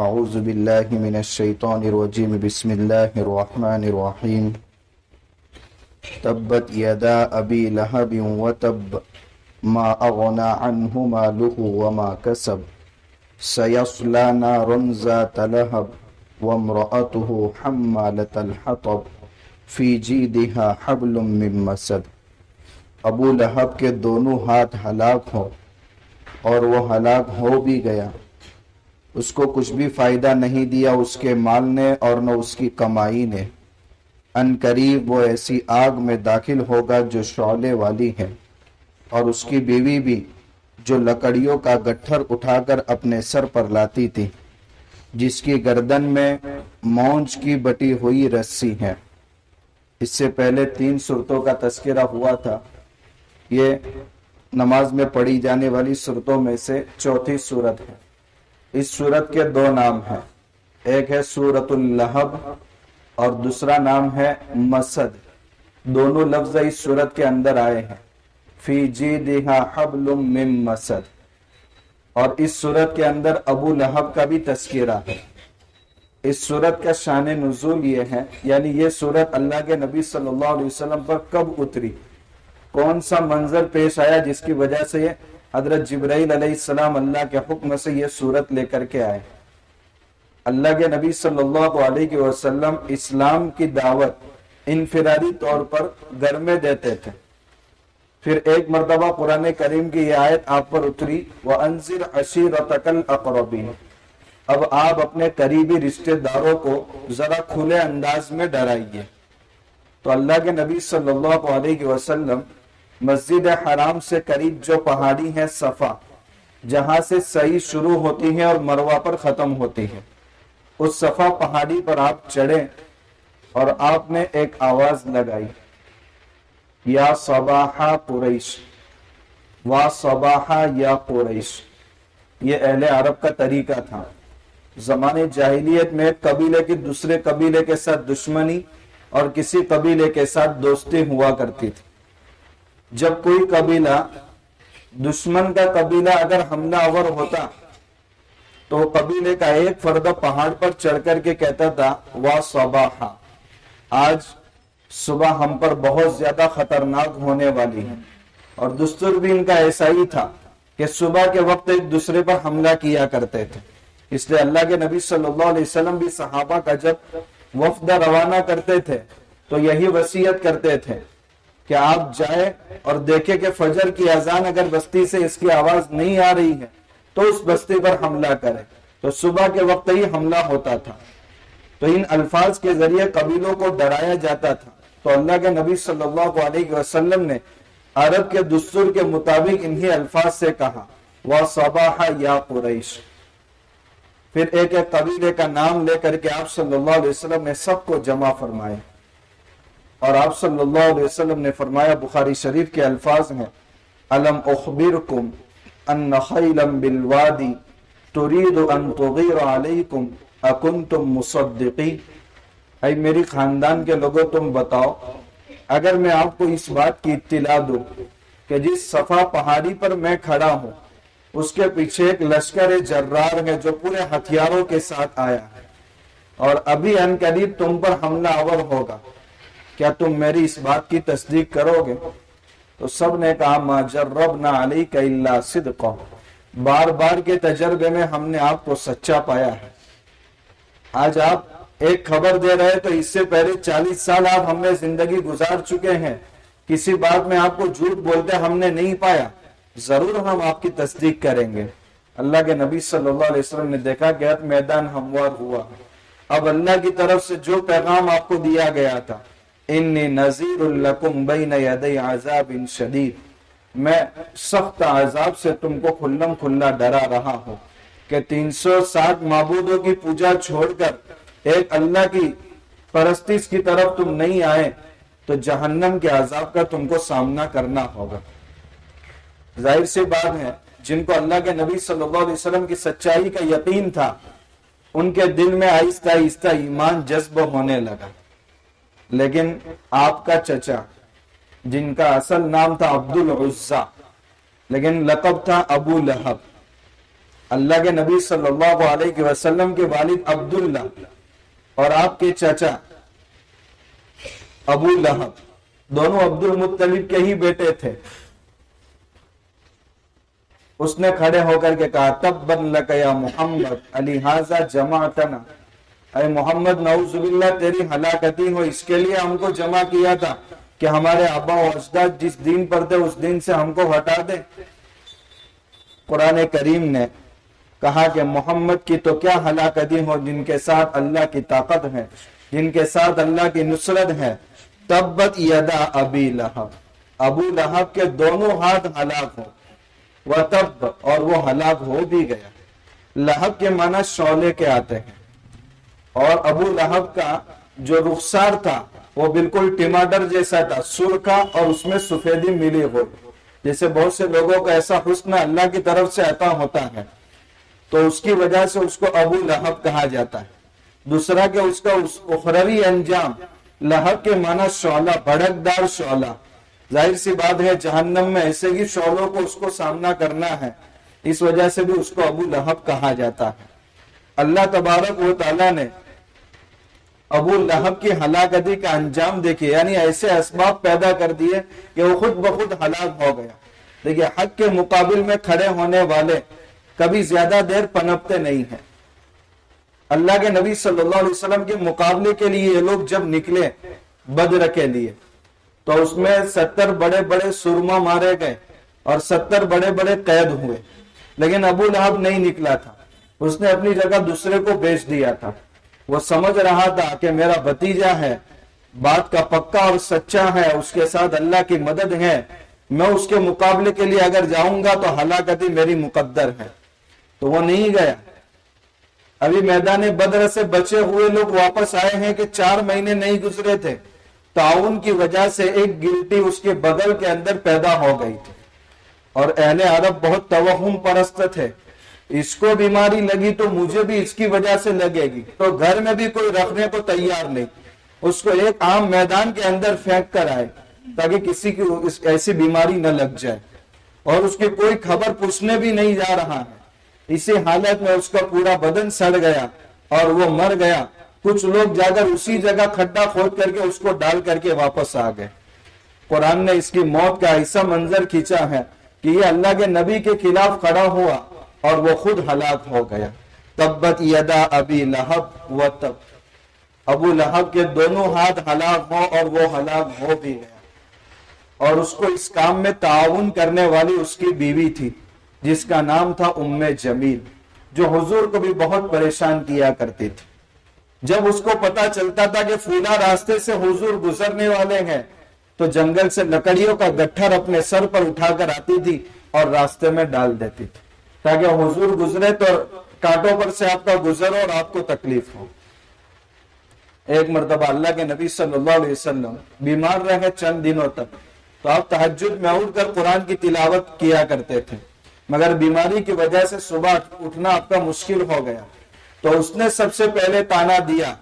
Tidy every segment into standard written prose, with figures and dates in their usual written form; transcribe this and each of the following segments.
اعوذ باللہ من الشیطان الرجیم بسم اللہ الرحمن الرحیم تبت یدا ابی لہب وتب ما اغنى عنہ مالہ وما کسب سیصلی نارا ذات لہب وامرأتہ حمالۃ الحطب فی جیدہا حبل من مسد۔ ابو لہب کے دونوں ہاتھ ہلاک ہو، اور وہ ہلاک ہو بھی گیا، اس کو کچھ بھی فائدہ نہیں دیا اس کے مال نے اور نہ اس کی کمائی نے۔ ان قریب وہ ایسی آگ میں داخل ہوگا جو شعلے والی ہے، اور اس کی بیوی بھی جو لکڑیوں کا گٹھر اٹھا کر اپنے سر پر لاتی تھی، جس کی گردن میں مونج کی بٹی ہوئی رسی ہے۔ اس سے پہلے 3 صورتوں کا تذکرہ ہوا تھا۔ یہ نماز میں پڑھی جانے والی صورتوں میں سے چوتھی صورت ہے۔ اس صورت کے 2 نام ہیں، ایک ہے سورۃ اللہب اور دوسرا نام ہے مسد۔ دونوں لفظ اس صورت کے اندر آئے ہیں، فی جیدہا حبل من مسد، اور اس صورت کے اندر ابو لہب کا بھی تذکرہ ہے۔ اس صورت کا شان نزول یہ ہے، یعنی یہ صورت اللہ کے نبی صلی اللہ علیہ وسلم پر کب اتری، کون سا منظر پیش آیا جس کی وجہ سے حضرت جبرائیل علیہ السلام اللہ کے حکم سے یہ صورت لے کر کے آئے۔ اللہ کے نبی صلی اللہ علیہ وسلم اسلام کی دعوت انفرادی طور پر گھر میں دیتے تھے۔ پھر ایک مرتبہ قرآن کریم کی یہ آیت آپ پر اتری، وَأَنذِرْ عَشِيرَتَكَ الْأَقْرَبِينَ۔ اب آپ اپنے قریبی رشتہ داروں کو ذرا کھلے انداز میں ڈرائیے۔ تو اللہ کے نبی صلی اللہ علیہ وسلم مسجد حرام سے قریب جو پہاڑی ہے صفا، جہاں سے سعی شروع ہوتی ہے اور مروہ پر ختم ہوتی ہے، اس صفا پہاڑی پر آپ چڑھے اور آپ نے ایک آواز لگائی، یا صباح قریش، وا صباح یا قریش۔ یہ اہل عرب کا طریقہ تھا۔ زمانے جاہلیت میں ایک قبیلے کی دوسرے قبیلے کے ساتھ دشمنی اور کسی قبیلے کے ساتھ دوستی ہوا کرتی تھی۔ جب کوئی قبیلہ دشمن کا قبیلہ اگر حملہ آور ہوتا تو قبیلے کا ایک فرد پہاڑ پر چڑھ کر کے کہتا تھا، وا صباح، آج صبح ہم پر بہت زیادہ خطرناک ہونے والی ہے۔ اور دستور بھی ان کا ایسا ہی تھا کہ صبح کے وقت ایک دوسرے پر حملہ کیا کرتے تھے۔ اس لیے اللہ کے نبی صلی اللہ علیہ وسلم بھی صحابہ کا جب وفد روانہ کرتے تھے تو یہی وصیت کرتے تھے کہ آپ جائیں اور دیکھیں کہ فجر کی اذان اگر بستی سے اس کی آواز نہیں آ رہی ہے تو اس بستی پر حملہ کریں۔ تو صبح کے وقت ہی حملہ ہوتا تھا۔ تو ان الفاظ کے ذریعے قبیلوں کو ڈرایا جاتا تھا۔ تو اللہ کے نبی صلی اللہ علیہ وسلم نے عرب کے دستور کے مطابق انہی الفاظ سے کہا، وَصَبَاحَ يَا قُرَيْشِ۔ پھر ایک ایک قبیلے کا نام لے کر کے آپ صلی اللہ علیہ وسلم نے سب کو جمع فرمائے، اور آپ صلی اللہ علیہ وسلم نے فرمایا، بخاری شریف کے الفاظ ہیں، أَلَمْ أُخْبِرْكُمْ أَنَّ خَيْلًا بِالْوَادِ تُرِيدُ أَن تُغِيرَ عَلَيْكُمْ أَكُنْتُمْ مُصَدِّقِينَ۔ اے میری خاندان کے لوگوں، تم بتاؤ، اگر میں آپ کو اس بات کی اطلاع دوں کہ جس صفا پہاڑی پر میں کھڑا ہوں اس کے پیچھے ایک لشکر جرار ہے جو پورے ہتھیاروں کے ساتھ آیا ہے، اور ابھی ان قریب تم پر حملہ آور ہوگا، کیا تم میری اس بات کی تصدیق کرو گے؟ تو سب نے کہا، ما جربنا علیک الا صدقا، بار بار کے تجربے میں ہم نے آپ کو سچا پایا ہے۔ آج آپ ایک خبر دے رہے تو اس سے پہلے 40 سال آپ ہم نے زندگی گزار چکے ہیں، کسی بات میں آپ کو جھوٹ بولتے ہم نے نہیں پایا، ضرور ہم آپ کی تصدیق کریں گے۔ اللہ کے نبی صلی اللہ علیہ وسلم نے دیکھا کہ میدان ہموار ہوا۔ اب اللہ کی طرف سے جو پیغام آپ کو دیا گیا تھا، انی نذیر لکم بین یدی عذاب شدید، میں سخت عذاب سے تم کو کھلم کھلا ڈرا رہا ہوں کہ 360 معبودوں کی پوجا چھوڑ کر ایک اللہ کی پرستش کی طرف تم نہیں آئے تو جہنم کے عذاب کا تم کو سامنا کرنا ہوگا۔ ظاہر سی بات ہے، جن کو اللہ کے نبی صلی اللہ علیہ وسلم کی سچائی کا یقین تھا، ان کے دل میں آہستہ آہستہ ایمان جذب ہونے لگا۔ لیکن آپ کا چچا، جن کا اصل نام تھا عبد العزا لیکن لقب تھا ابو لہب، اللہ کے نبی صلی اللہ علیہ وسلم کے والد عبداللہ اور آپ کے چچا ابو لہب دونوں عبد المطلب کے ہی بیٹے تھے. اس نے کھڑے ہو کر کے کہا تبا لک یا محمد لہذا جمعتنا، اے محمد نعوذ باللہ تیری ہلاکتی ہو، اس کے لیے ہم کو جمع کیا تھا کہ ہمارے آبا و اجداد جس دین پر تھے اس دین سے ہم کو ہٹا دے. قرآن کریم نے کہا کہ محمد کی تو کیا ہلاکتی ہو جن کے ساتھ اللہ کی طاقت ہے، جن کے ساتھ اللہ کی نصرت ہے. تبت یدا ابی لہب، ابو لہب کے دونوں ہاتھ ہلاک ہو، وتب اور وہ ہلاک ہو بھی گیا. لہب کے معنی شعلے کے آتے ہیں، اور ابو لہب کا جو رخسار تھا وہ بالکل ٹماٹر جیسا تھا، سرخا اور اس میں سفیدی ملی ہوئی. جیسے بہت سے لوگوں کا ایسا حسن اللہ کی طرف سے عطا ہوتا ہے تو اس کی وجہ سے اس کو ابو لہب کہا جاتا ہے. دوسرا کہ اس کا اخروی انجام، لہب کے معنی شعلہ، بھڑکدار شعلہ. ظاہر سی بات ہے جہنم میں ایسے ہی شعلوں کو اس کو سامنا کرنا ہے، اس وجہ سے بھی اس کو ابو لہب کہا جاتا ہے. اللہ تبارک و تعالیٰ نے ابو لہب کی ہلاکتی کا انجام دیکھیے، یعنی ایسے اسباب پیدا کر دیے کہ وہ خود بخود ہلاک ہو گیا. دیکھیے حق کے مقابل میں کھڑے ہونے والے کبھی زیادہ دیر پنپتے نہیں ہیں. اللہ کے نبی صلی اللہ علیہ وسلم کے مقابلے کے لیے یہ لوگ جب نکلے بدر کے لیے تو اس میں 70 بڑے بڑے سرما مارے گئے اور 70 بڑے بڑے قید ہوئے، لیکن ابو لہب نہیں نکلا تھا. اس نے اپنی جگہ دوسرے کو بیچ دیا تھا. وہ سمجھ رہا تھا کہ میرا بھتیجا ہے، بات کا پکا اور سچا ہے، اس کے ساتھ اللہ کی مدد ہے، میں اس کے مقابلے کے لیے اگر جاؤں گا تو ہلاکتی میری مقدر ہے. تو وہ نہیں گیا. ابھی میدان بدر سے بچے ہوئے لوگ واپس آئے ہیں کہ 4 مہینے نہیں گزرے تھے، تعاون کی وجہ سے ایک گلٹی اس کے بغل کے اندر پیدا ہو گئی تھی. اور اہل عرب بہت توہم پرست تھے، اس کو بیماری لگی تو مجھے بھی اس کی وجہ سے لگے گی، تو گھر میں بھی کوئی رکھنے کو تیار نہیں. اس کو ایک عام میدان کے اندر پھینک کر آئے تاکہ کسی کی ایسی بیماری نہ لگ جائے، اور اس کی کوئی خبر پوچھنے بھی نہیں جا رہا ہے. اسی حالت میں اس کا پورا بدن سڑ گیا اور وہ مر گیا. کچھ لوگ جا کر اسی جگہ کھڈا کھود کر کے اس کو ڈال کر کے واپس آ گئے. قرآن نے اس کی موت کا ایسا منظر کھینچا ہے کہ یہ اللہ کے نبی کے خلاف کھڑا ہوا اور وہ خود ہلاک ہو گیا. تبت یدا ابی لہب و تب، ابو لہب کے دونوں ہاتھ ہلاک ہو اور وہ ہلاک ہو بھی گیا. اور اس کو اس کام میں تعاون کرنے والی اس کی بیوی تھی جس کا نام تھا ام جمیل، جو حضور کو بھی بہت پریشان کیا کرتی تھی. جب اس کو پتا چلتا تھا کہ فلاں راستے سے حضور گزرنے والے ہیں تو جنگل سے لکڑیوں کا گٹھر اپنے سر پر اٹھا کر آتی تھی اور راستے میں ڈال دیتی تھی تاکہ حضور گزرے تو کانٹوں پر سے آپ کا گزر اور آپ کو تکلیف ہو. ایک مرتبہ اللہ کے نبی صلی اللہ علیہ وسلم بیمار رہے چند دنوں تک، تو آپ تہجد میں اٹھ کر قرآن کی تلاوت کیا کرتے تھے، مگر بیماری کی وجہ سے صبح اٹھنا آپ کا مشکل ہو گیا. تو اس نے سب سے پہلے تانا دیا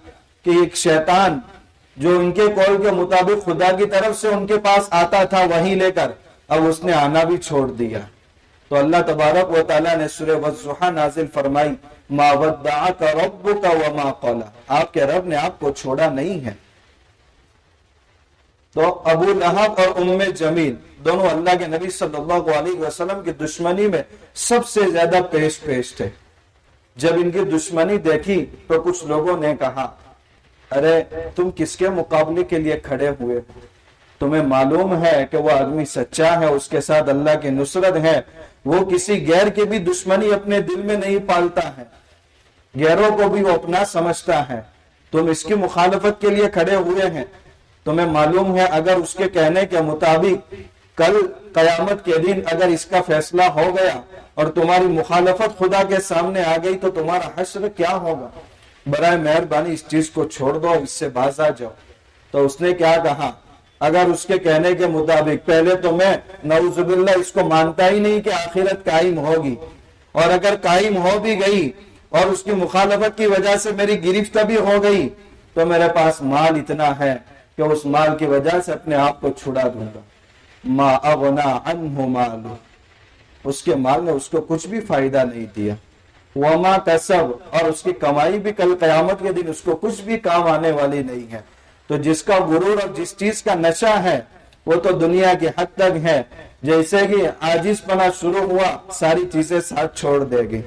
کہ ایک شیطان جو ان کے قول کے مطابق خدا کی طرف سے ان کے پاس آتا تھا وہی لے کر، اب اس نے آنا بھی چھوڑ دیا. تو اللہ تبارک و تعالیٰ نے سورہ والضحیٰ نازل فرمائی، ما ودعک ربک وما قلی، آپ کے رب نے آپ کو چھوڑا نہیں ہے. تو ابو لہب اور ام جمیل دونوں اللہ کے نبی صلی اللہ علیہ وسلم کی دشمنی میں سب سے زیادہ پیش تھے. جب ان کی دشمنی دیکھی تو کچھ لوگوں نے کہا، ارے تم کس کے مقابلے کے لیے کھڑے ہوئے؟ تمہیں معلوم ہے کہ وہ آدمی سچا ہے، اس کے ساتھ اللہ کی نصرت ہے، وہ کسی غیر کی بھی دشمنی اپنے دل میں نہیں پالتا ہے، غیروں کو بھی وہ اپنا سمجھتا ہے. تم اس کی مخالفت کے لیے کھڑے ہوئے ہیں. تمہیں معلوم ہے اگر اس کے کہنے کے مطابق کل قیامت کے دن اگر اس کا فیصلہ ہو گیا اور تمہاری مخالفت خدا کے سامنے آ گئی تو تمہارا حشر کیا ہوگا؟ برائے مہربانی اس چیز کو چھوڑ دو، اس سے باز آ جاؤ. تو اس نے کیا کہا، اگر اس کے کہنے کے مطابق پہلے تو میں نعوذ باللہ اس کو مانتا ہی نہیں کہ آخرت قائم ہوگی، اور اگر قائم ہو بھی گئی اور اس کی مخالفت کی وجہ سے میری گرفت بھی ہو گئی تو میرے پاس مال اتنا ہے کہ اس مال کی وجہ سے اپنے آپ کو چھڑا دوں گا. ما اغنا عنہ مالو، اس کے مال نے اس کو کچھ بھی فائدہ نہیں دیا. وما کسب، اور اس کی کمائی بھی کل قیامت کے دن اس کو کچھ بھی کام آنے والی نہیں ہے۔ تو جس کا غرور اور جس چیز کا نشہ ہے وہ تو دنیا کی حد تک ہے، جیسے کہ عاجز پنا شروع ہوا ساری چیزیں ساتھ چھوڑ دے گی۔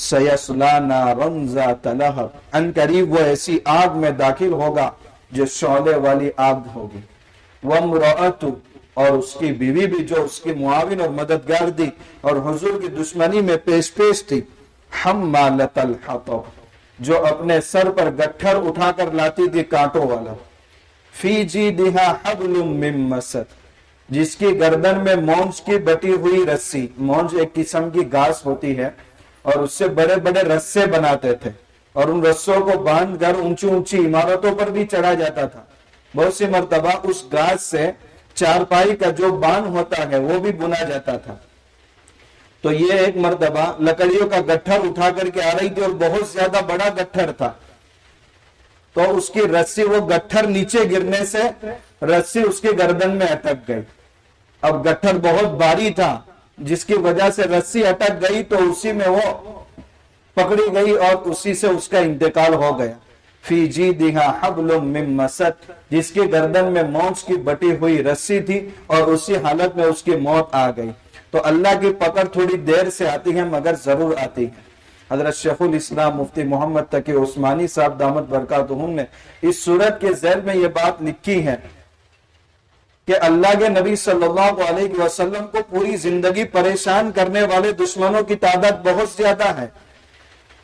سیصلی نارا ذات لہب، ان قریب وہ ایسی آگ میں داخل ہوگا جو شعلے والی آگ ہوگی۔ وامرأتہ، اور اس کی بیوی بھی جو اس کی معاون اور مددگار تھی اور حضور کی دشمنی میں پیش تھی، حمالۃ الحطب، جو اپنے سر پر گٹھر اٹھا کر لاتی تھی کانٹوں والا۔ فی جیدہا حبل من مسد، جس کی گردن میں مونج کی بٹی ہوئی رسی، مونج ایک قسم کی گھاس ہوتی ہے اور اس سے بڑے بڑے رسے بناتے تھے اور ان رسوں کو باندھ کر اونچی اونچی عمارتوں پر بھی چڑھا جاتا تھا۔ بہت سی مرتبہ اس گھاس سے چارپائی کا جو بان ہوتا ہے وہ بھی بنا جاتا تھا۔ تو یہ ایک مرتبہ لکڑیوں کا گٹھر اٹھا کر کے آ رہی تھی اور بہت زیادہ بڑا گٹھر تھا، تو اس کی رسی، وہ گٹھر نیچے گرنے سے رسی اس کی گردن میں اٹک گئی۔ اب گٹھر بہت بھاری تھا جس کی وجہ سے رسی اٹک گئی تو اسی میں وہ پکڑی گئی اور اسی سے اس کا انتقال ہو گیا۔ فی جیدہا حبل من مسد، جس کی گردن میں مونج کی بٹی ہوئی رسی تھی اور اسی حالت میں اس کی موت آ گئی۔ تو اللہ کی پکڑ تھوڑی دیر سے آتی ہے مگر ضرور آتی ہے۔ حضرت شیخ الاسلام مفتی محمد تقی عثمانی صاحب دامت برکاتہم نے اس سورت کے ذیل میں یہ بات لکھی ہے کہ اللہ کے نبی صلی اللہ علیہ وسلم کو پوری زندگی پریشان کرنے والے دشمنوں کی تعداد بہت زیادہ ہے۔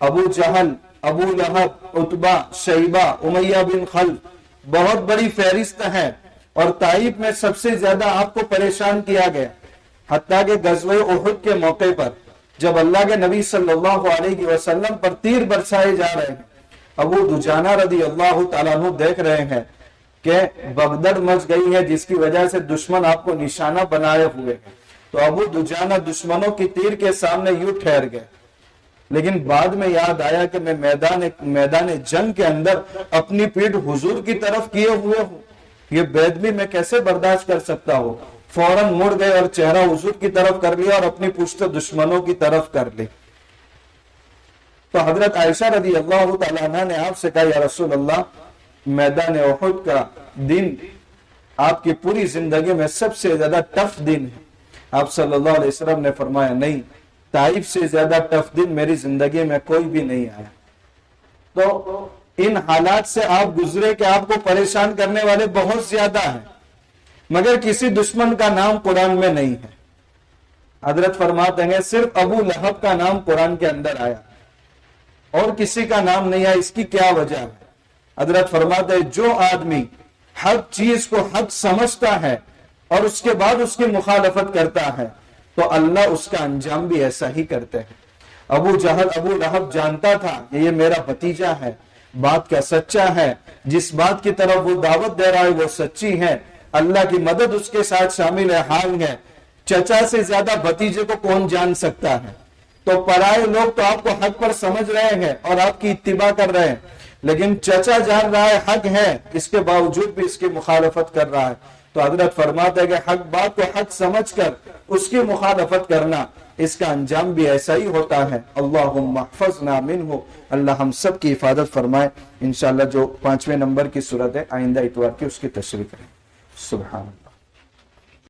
ابو جہل، ابو لہب، عتبہ، شیبہ، امیہ بن خلف، بہت بڑی فہرست ہے، اور طائف میں سب سے زیادہ آپ کو پریشان کیا گیا۔ حتیٰ کہ غزوہ احد کے موقع پر جب اللہ کے نبی صلی اللہ علیہ وسلم پر تیر برسائے جا رہے ہیں، ابو دجانہ رضی اللہ تعالیٰ عنہ دیکھ رہے ہیں کہ بغداد مچ گئی ہے جس کی وجہ سے دشمن آپ کو نشانہ بنائے ہوئے ہیں۔ تو ابو دجانہ دشمنوں کی تیر کے سامنے یوں ٹھہر گئے، لیکن بعد میں یاد آیا کہ میں میدان جنگ کے اندر اپنی پیٹھ حضور کی طرف کیے ہوئے ہوں، یہ بے ادبی میں کیسے برداشت کر سکتا ہوں۔ فوراً مڑ گئے اور چہرہ حضور کی طرف کر لیا اور اپنی پشت دشمنوں کی طرف کر لی۔ تو حضرت عائشہ رضی اللہ تعالیٰ عنہ نے آپ سے کہا یا رسول اللہ، میدان احد کا دن آپ کی پوری زندگی میں سب سے زیادہ ٹف دن ہے۔ آپ صلی اللہ علیہ وسلم نے فرمایا نہیں، طائف سے زیادہ ٹف دن میری زندگی میں کوئی بھی نہیں آیا۔ تو ان حالات سے آپ گزرے کہ آپ کو پریشان کرنے والے بہت زیادہ ہیں، مگر کسی دشمن کا نام قرآن میں نہیں ہے۔ حضرت فرماتے ہیں صرف ابو لہب کا نام قرآن کے اندر آیا اور کسی کا نام نہیں آیا، اس کی کیا وجہ ہے؟ حضرت فرماتے ہیں جو آدمی ہر چیز کو حق سمجھتا ہے اور اس کے بعد اس کی مخالفت کرتا ہے تو اللہ اس کا انجام بھی ایسا ہی کرتے ہیں۔ ابو جہل، ابو لہب جانتا تھا کہ یہ میرا بھتیجا ہے، بات کا سچا ہے، جس بات کی طرف وہ دعوت دے رہا ہے وہ سچی ہے، اللہ کی مدد اس کے ساتھ شامل ہے، حال ہے۔ چچا سے زیادہ بھتیجے کو کون جان سکتا ہے؟ تو پرائے لوگ تو آپ کو حق پر سمجھ رہے ہیں اور آپ کی اتباع کر رہے ہیں، لیکن چچا جان رہا ہے حق ہے، اس کے باوجود بھی اس کی مخالفت کر رہا ہے۔ تو حضرت فرماتے ہیں کہ حق بات کو حق سمجھ کر اس کی مخالفت کرنا، اس کا انجام بھی ایسا ہی ہوتا ہے۔ اللہم احفظنا منہ، اللہ ہم سب کی حفاظت فرمائے۔ انشاءاللہ جو 5ویں نمبر کی صورت ہے آئندہ اتوار کی اس کی تشریح کریں۔ سبحان اللہ۔